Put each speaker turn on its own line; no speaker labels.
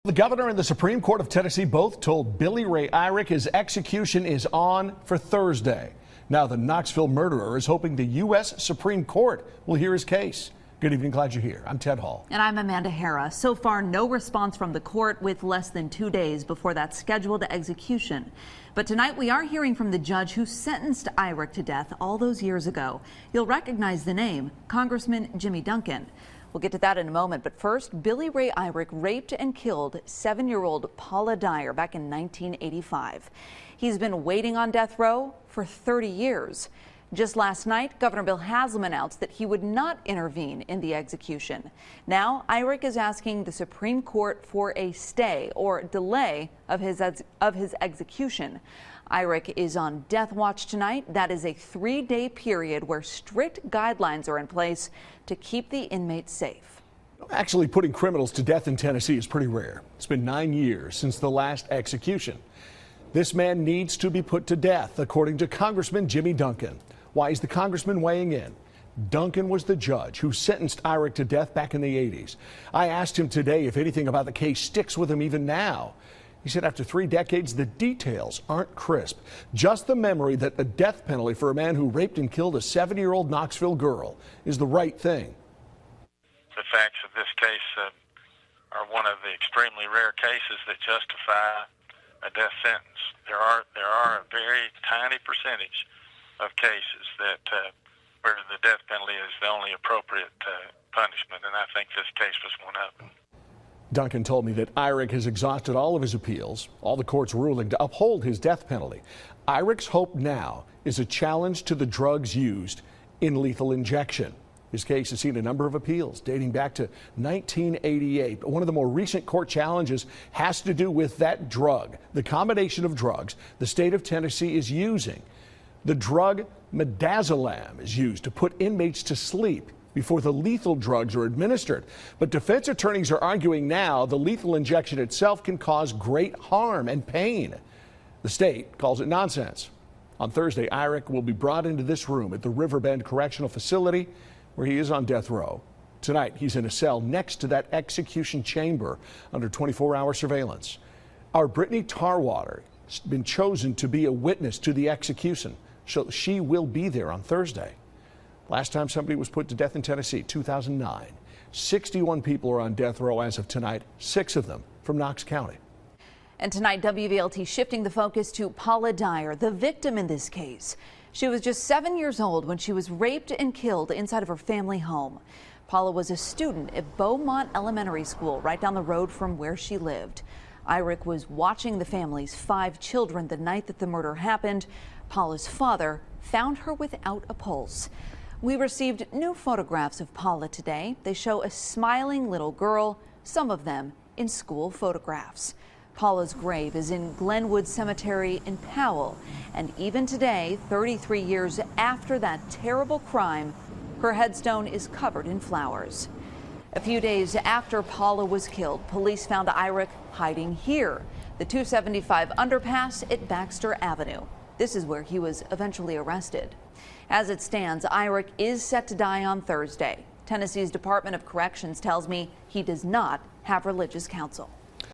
The governor and the Supreme Court of Tennessee both told Billy Ray Irick his execution is on for Thursday. Now the Knoxville murderer is hoping the U.S. Supreme Court will hear his case. Good evening, glad you're here. I'm Ted Hall.
And I'm Amanda Hara. So far, no response from the court with less than 2 days before that scheduled execution. But tonight we are hearing from the judge who sentenced Irick to death all those years ago. You'll recognize the name, Congressman Jimmy Duncan. We'll get to that in a moment, but first, Billy Ray Irick raped and killed 7-year-old Paula Dyer back in 1985. He's been waiting on death row for 30 years. Just last night, Governor Bill Haslam announced that he would not intervene in the execution. Now, Irick is asking the Supreme Court for a stay or delay of his execution. Irick is on death watch tonight. That is a 3-day period where strict guidelines are in place to keep the inmates safe.
Actually, putting criminals to death in Tennessee is pretty rare. It's been 9 years since the last execution. This man needs to be put to death, according to Congressman Jimmy Duncan. Why is the congressman weighing in? Duncan was the judge who sentenced Irick to death back in the 80s. I asked him today if anything about the case sticks with him even now. He said after 3 decades, the details aren't crisp. Just the memory that the death penalty for a man who raped and killed a 7-year-old Knoxville girl is the right thing.
The facts of this case are one of the extremely rare cases that justify a death sentence. There are a very tiny percentage of cases that where the death penalty is the only appropriate punishment, and I think this case was one of them.
Duncan told me that Irick has exhausted all of his appeals, all the court's ruling to uphold his death penalty. Irick's hope now is a challenge to the drugs used in lethal injection. His case has seen a number of appeals dating back to 1988. But one of the more recent court challenges has to do with that drug, the combination of drugs the state of Tennessee is using. The drug midazolam is used to put inmates to sleep before the lethal drugs are administered. But defense attorneys are arguing now the lethal injection itself can cause great harm and pain. The state calls it nonsense. On Thursday, Irick will be brought into this room at the Riverbend Correctional Facility where he is on death row. Tonight, he's in a cell next to that execution chamber under 24-hour surveillance. Our Brittany Tarwater has been chosen to be a witness to the execution, so she will be there on Thursday. Last time somebody was put to death in Tennessee, 2009. 61 people are on death row as of tonight, 6 of them from Knox County.
And tonight, WVLT shifting the focus to Paula Dyer, the victim in this case. She was just 7 years old when she was raped and killed inside of her family home. Paula was a student at Beaumont Elementary School right down the road from where she lived. Irick was watching the family's 5 children the night that the murder happened. Paula's father found her without a pulse. We received new photographs of Paula today. They show a smiling little girl, some of them in school photographs. Paula's grave is in Glenwood Cemetery in Powell. And even today, 33 years after that terrible crime, her headstone is covered in flowers. A few days after Paula was killed, police found Irick hiding here, the 275 underpass at Baxter Avenue. This is where he was eventually arrested. As it stands, Irick is set to die on Thursday. Tennessee's Department of Corrections tells me he does not have religious counsel.